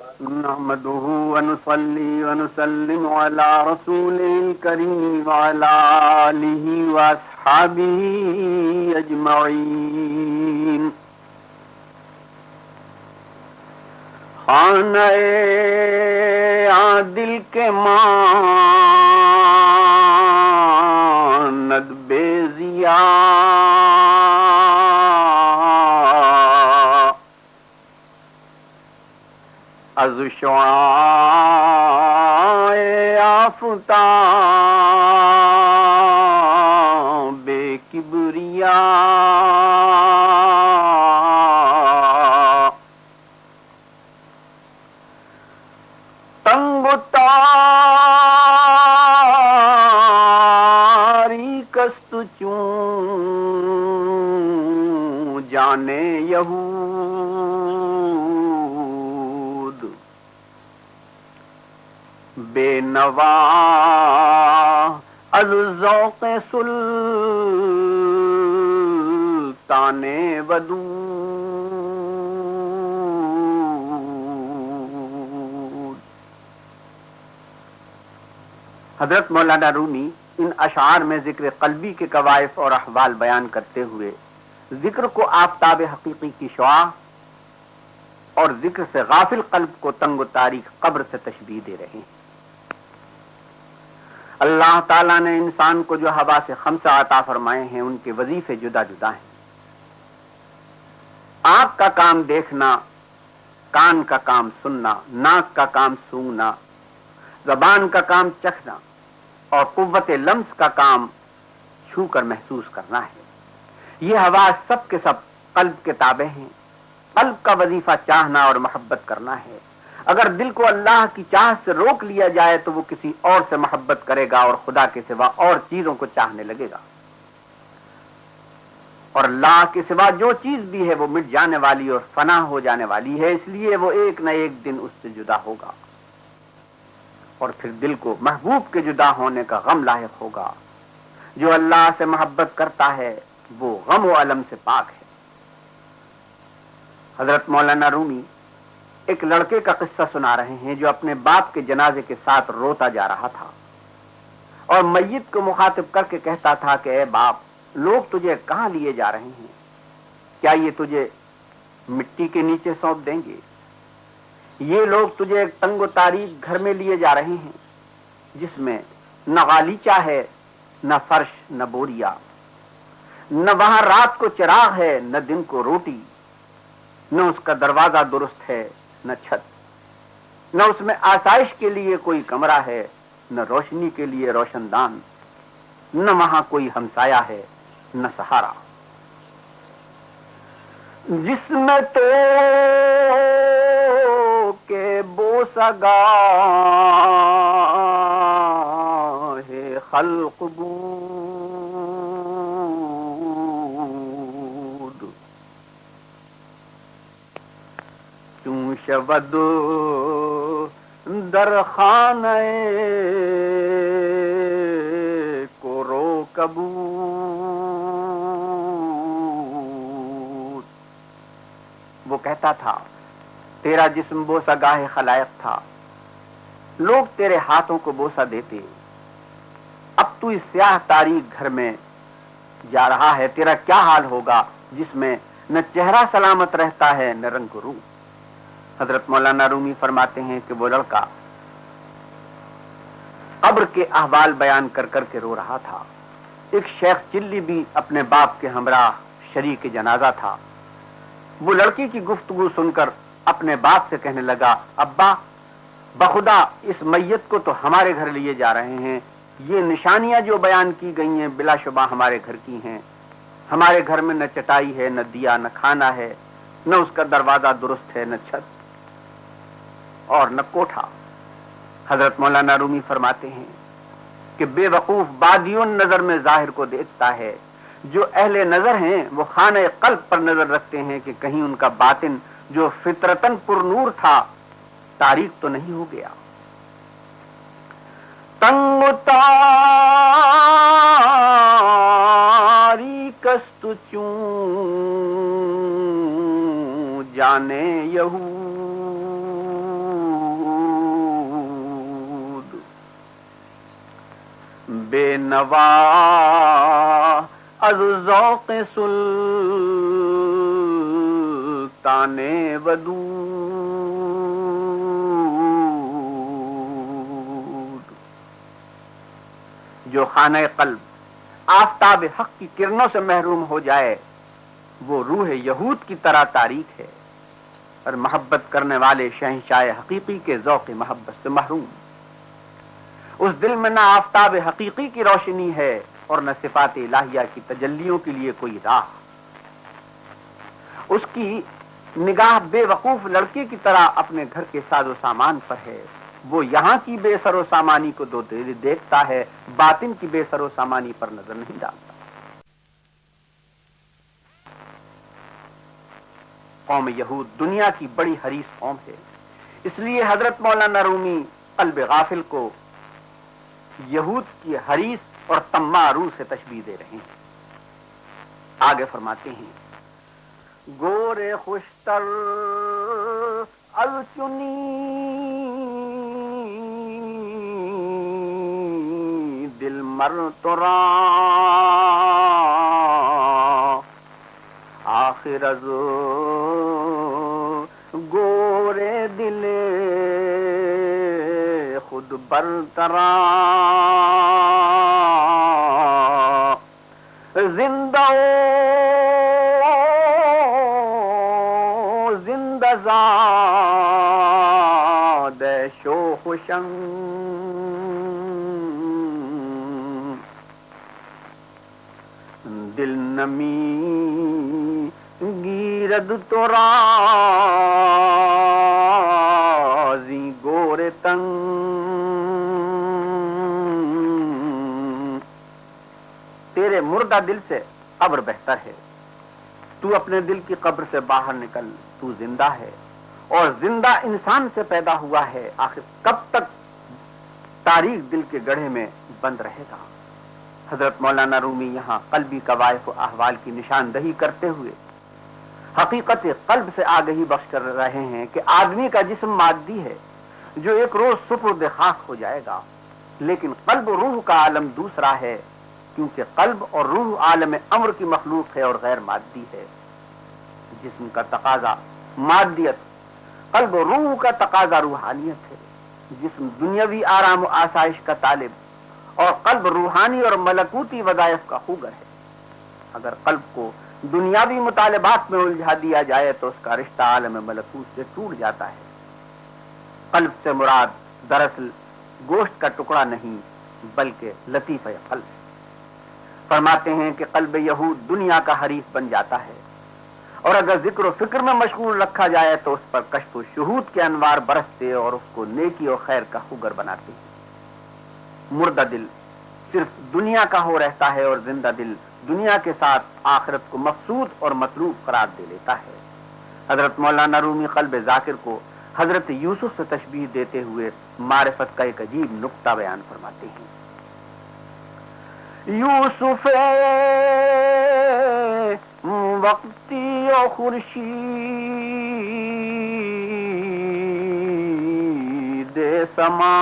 نحمده ونصلي ونسلم على رسوله الكريم وعلى آله وأصحابه أجمعين. خانہ عادل کے ماند بے ضیا از شعاع آفتاب بے کبریا تنگ و تاریک است چون جانے یہود بے نوا از ذوق سلطان ودود. حضرت مولانا رومی ان اشعار میں ذکر قلبی کے کوائف اور احوال بیان کرتے ہوئے ذکر کو آفتاب حقیقی کی شعاع اور ذکر سے غافل قلب کو تنگ و تاریک قبر سے تشبیہ دے رہے ہیں. اللہ تعالیٰ نے انسان کو جو حواس خمسہ عطا فرمائے ہیں ان کے وظیفے جدا جدا ہیں. آنکھ کا کام دیکھنا، کان کا کام سننا، ناک کا کام سونگنا، زبان کا کام چکھنا اور قوت لمس کا کام چھو کر محسوس کرنا ہے. یہ حواس سب کے سب قلب کے تابع ہیں. قلب کا وظیفہ چاہنا اور محبت کرنا ہے. اگر دل کو اللہ کی چاہت سے روک لیا جائے تو وہ کسی اور سے محبت کرے گا اور خدا کے سوا اور چیزوں کو چاہنے لگے گا. اور اللہ کے سوا جو چیز بھی ہے وہ مٹ جانے والی اور فنا ہو جانے والی ہے، اس لیے وہ ایک نہ ایک دن اس سے جدا ہوگا اور پھر دل کو محبوب کے جدا ہونے کا غم لاحق ہوگا. جو اللہ سے محبت کرتا ہے وہ غم و الم سے پاک ہے. حضرت مولانا رومی ایک لڑکے کا قصہ سنا رہے ہیں جو اپنے باپ کے جنازے کے ساتھ روتا جا رہا تھا اور میت کو مخاطب کر کے کہتا تھا کہ اے باپ، لوگ تجھے کہاں لیے جا رہے ہیں؟ کیا یہ تجھے مٹی کے نیچے سونپ دیں گے؟ یہ لوگ تجھے ایک تنگ و تاریک گھر میں لیے جا رہے ہیں جس میں نہ غالیچہ ہے، نہ فرش، نہ بوریا، نہ وہاں رات کو چراغ ہے، نہ دن کو روٹی، نہ اس کا دروازہ درست ہے، نہ چھت، نہ اس میں آسائش کے لیے کوئی کمرہ ہے، نہ روشنی کے لیے روشن دان، نہ وہاں کوئی ہمسایہ ہے، نہ سہارا. جس میں تو کہ بوسگاہ خلق بود، چون شود در خانہ کو رو کبود. وہ کہتا تھا تیرا جسم بوسہ گاہ خلائق تھا، لوگ تیرے ہاتھوں کو بوسہ دیتے. اب تو اس سیاہ تاریک گھر میں جا رہا ہے، تیرا کیا حال ہوگا جس میں نہ چہرہ سلامت رہتا ہے نہ رنگ روح. حضرت مولانا رومی فرماتے ہیں کہ وہ لڑکا قبر کے احوال بیان کر کر کے رو رہا تھا. ایک شیخ چلی بھی اپنے باپ کے ہمراہ شریک جنازہ تھا. وہ لڑکی کی گفتگو سن کر اپنے باپ سے کہنے لگا، ابا بخدا اس میت کو تو ہمارے گھر لیے جا رہے ہیں. یہ نشانیاں جو بیان کی گئی ہیں بلا شبہ ہمارے گھر کی ہیں. ہمارے گھر میں نہ چٹائی ہے، نہ دیا، نہ کھانا ہے، نہ اس کا دروازہ درست ہے، نہ چھت اور نہ کوٹھا. حضرت مولانا رومی فرماتے ہیں کہ بے وقوف بادیون نظر میں ظاہر کو دیکھتا ہے، جو اہل نظر ہیں وہ خانہ قلب پر نظر رکھتے ہیں کہ کہیں ان کا باطن جو فطرتاً پر نور تھا تاریک تو نہیں ہو گیا. تنگ تاریک است چون جانے یہود بے نوا از ذوق سلطان ودود. جو خانہ قلب آفتاب حق کی کرنوں سے محروم ہو جائے وہ روح یہود کی طرح تاریک ہے اور محبت کرنے والے شہنشاہ حقیقی کے ذوق محبت سے محروم. اس دل میں نہ آفتاب حقیقی کی روشنی ہے اور نہ صفات الہیہ کی تجلیوں کے لیے کوئی راہ. اس کی نگاہ بے وقوف لڑکی کی طرح اپنے گھر کے ساز و سامان پر ہے. وہ یہاں کی بے سر و سامانی کو دیکھتا ہے، باطن کی بے سر و سامانی پر نظر نہیں ڈالتا. قوم یہود دنیا کی بڑی حریص قوم ہے، اس لیے حضرت مولانا رومی قلب غافل کو یہود کی حریص اور طماع روح سے تشبیہ دے رہے ہیں. آگے فرماتے ہیں گورے خوشتر الچنی دل مر ترا آخر از گورے دل خود برترا زندہ زاد شوخ شن دل نمی گیرد تو رازی گور تنگ. تیرے مردہ دل سے قبر بہتر ہے. تو اپنے دل کی قبر سے باہر نکل، تو زندہ ہے اور زندہ انسان سے پیدا ہوا ہے. آخر کب تک تاریخ دل کے گڑھے میں بند رہے گا؟ حضرت مولانا رومی یہاں قلبی قوائف و احوال کی نشاندہی کرتے ہوئے حقیقت قلب سے آگہی بخش کر رہے ہیں کہ آدمی کا جسم مادی ہے جو ایک روز سپرد خاک ہو جائے گا، لیکن قلب و روح کا عالم دوسرا ہے، کیونکہ قلب اور روح عالم امر کی مخلوق ہے اور غیر مادی ہے. جسم کا تقاضا مادیت، قلب و روح کا تقاضا روحانیت ہے. جسم دنیاوی آرام و آسائش کا طالب اور قلب روحانی اور ملکوتی وظائف کا خوگر ہے. اگر قلب کو دنیاوی مطالبات میں الجھا دیا جائے تو اس کا رشتہ عالم ملکوت سے ٹوٹ جاتا ہے. قلب سے مراد دراصل گوشت کا ٹکڑا نہیں بلکہ لطیفہ قلب. فرماتے ہیں کہ قلب یہود دنیا کا حریف بن جاتا ہے اور اگر ذکر و فکر میں مشغول رکھا جائے تو اس پر کشف و شہود کے انوار برستے اور اس کو نیکی و خیر کا خوگر بناتے ہیں. مردہ دل صرف دنیا کا ہو رہتا ہے اور زندہ دل دنیا کے ساتھ آخرت کو مقصود اور مطلوب قرار دے لیتا ہے. حضرت مولانا رومی قلب ذاکر کو حضرت یوسف سے تشبیہ دیتے ہوئے معرفت کا ایک عجیب نقطہ بیان فرماتے ہیں. یوسف وقتی و خورشید سما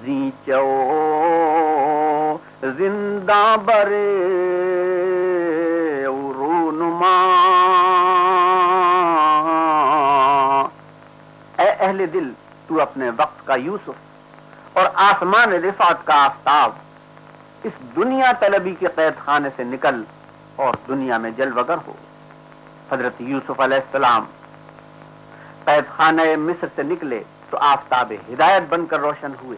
زیچو زندہ برے رونما. اے اہل دل، تو اپنے وقت کا یوسف اور آسمان رفعت کا آفتاب، اس دنیا طلبی کے قید خانے سے نکل اور دنیا میں جلوگر ہو. حضرت یوسف علیہ السلام قید خانہ مصر سے نکلے تو آفتاب ہدایت بن کر روشن ہوئے.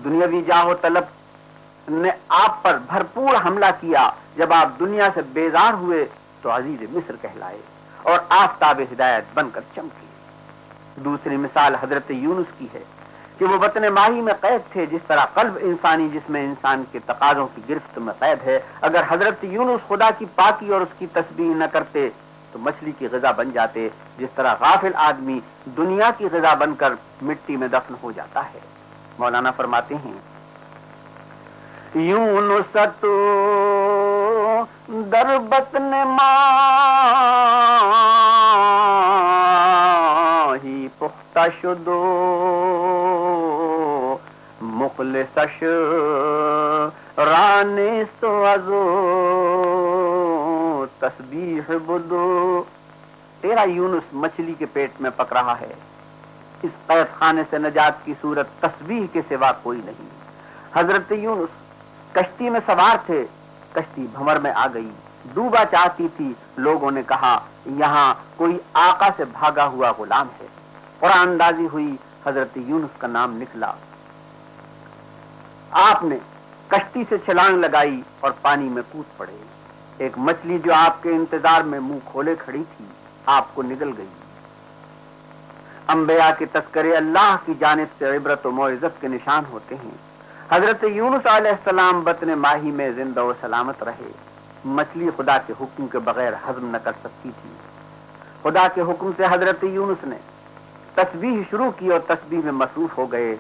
دنیاوی جاہ و طلب نے آپ پر بھرپور حملہ کیا. جب آپ دنیا سے بیزار ہوئے تو عزیز مصر کہلائے اور آفتاب ہدایت بن کر چمکے. دوسری مثال حضرت یونس کی ہے کہ وہ وطن ماہی میں قید تھے. جس طرح قلب انسانی جسم انسان کے تقاضوں کی گرفت میں قید ہے، اگر حضرت یونس خدا کی پاکی اور اس کی تسبیح نہ کرتے تو مچھلی کی غذا بن جاتے. جس طرح غافل آدمی دنیا کی غذا بن کر مٹی میں دفن ہو جاتا ہے. مولانا فرماتے ہیں یونس تو در بطن ماہی پختہ شدو مخلصش رانست و ازو تسبیح بدو. تیرا یونس مچھلی کے پیٹ میں پک رہا ہے. اس قید خانے سے نجات کی صورت تسبیح کے سوا کوئی نہیں. حضرت یونس کشتی میں سوار تھے. کشتی بھنور میں آ گئی, ڈوبا چاہتی تھی. لوگوں نے کہا یہاں کوئی آقا سے بھاگا ہوا غلام ہے. قرآن اندازی ہوئی, حضرت یونس کا نام نکلا. آپ نے کشتی سے چھلانگ لگائی اور پانی میں کود پڑے. ایک مچھلی جو آپ کے انتظار میں منہ کھولے کھڑی تھی آپ کو نگل گئی. انبیاء کے تذکرے اللہ کی جانب سے عبرت و موعظت کے نشان ہوتے ہیں. حضرت یونس علیہ السلام بطن ماہی میں زندہ و سلامت رہے. مچھلی خدا کے حکم کے بغیر ہضم نہ کر سکتی تھی. خدا کے حکم سے حضرت یونس نے تسبیح شروع کی اور تسبیح میں مصروف ہو گئے.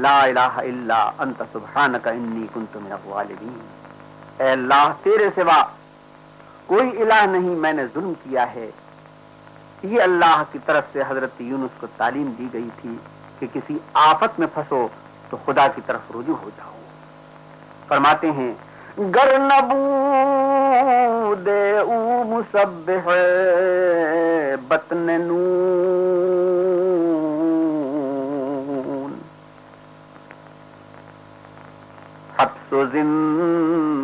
لا الہ الا انت سبحانک انی کنت من الظالمین. اے اللہ تیرے سوا کوئی الہ نہیں, میں نے ظلم کیا ہے. یہ اللہ کی طرف سے حضرت یونس کو تعلیم دی گئی تھی کہ کسی آفت میں پھنسو تو خدا کی طرف رجوع ہو جاؤ. فرماتے ہیں گر نبود او مسبح بطن نون حبس و زندانش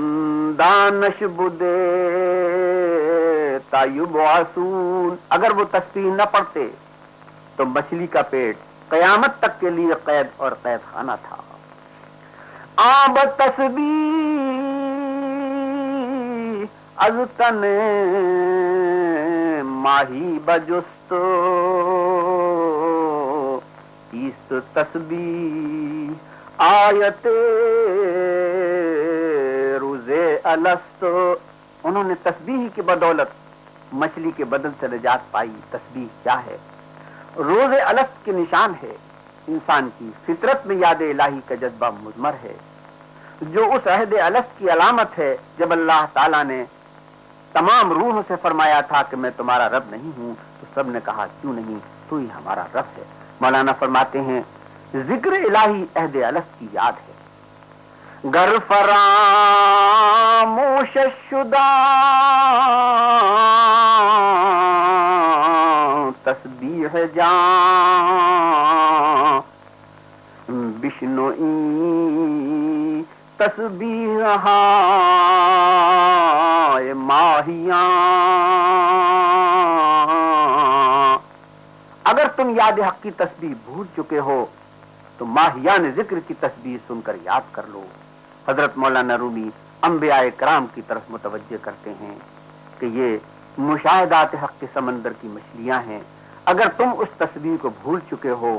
بدے تایبعثون. اگر وہ تسبیح نہ پڑھتے تو مچھلی کا پیٹ قیامت تک کے لیے قید اور قید خانہ تھا. آب تسبیح از تن ماہی بجست ایست تسبیح آیت روز الست. انہوں نے تسبیح کی بدولت مچھلی کے بدن سے نجات پائی. تسبیح کیا ہے؟ روز الست کے نشان ہے. انسان کی فطرت میں یاد الہی کا جذبہ مضمر ہے, جو اس عہد الست کی علامت ہے جب اللہ تعالیٰ نے تمام روحوں سے فرمایا تھا کہ میں تمہارا رب نہیں ہوں, تو سب نے کہا کیوں نہیں, تو ہی ہمارا رب ہے. مولانا فرماتے ہیں ذکر الہی عہد الست کی یاد ہے. گر فراموش شدہ تسبیح جان بشنوئی تسبیح ہائے ماہیاں. اگر تم یاد حق کی تسبیح بھول چکے ہو تو ماہیان ذکر کی تسبیح سن کر یاد کر لو. حضرت مولانا رومی انبیاء کرام کی طرف متوجہ کرتے ہیں کہ یہ مشاہدات حق کے سمندر کی مچھلیاں ہیں. اگر تم اس تسبیح کو بھول چکے ہو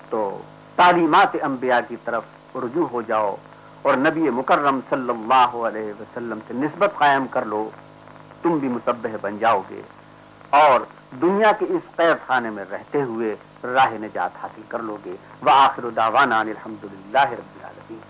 تو تعلیمات انبیاء کی طرف رجوع ہو جاؤ اور نبی مکرم صلی اللہ علیہ وسلم سے نسبت قائم کر لو. تم بھی مسبح بن جاؤ گے اور دنیا کے اس قید خانے میں رہتے ہوئے راہ نجات حاصل کر لو گے. وآخر دعوانا الحمدللہ رب العالمین.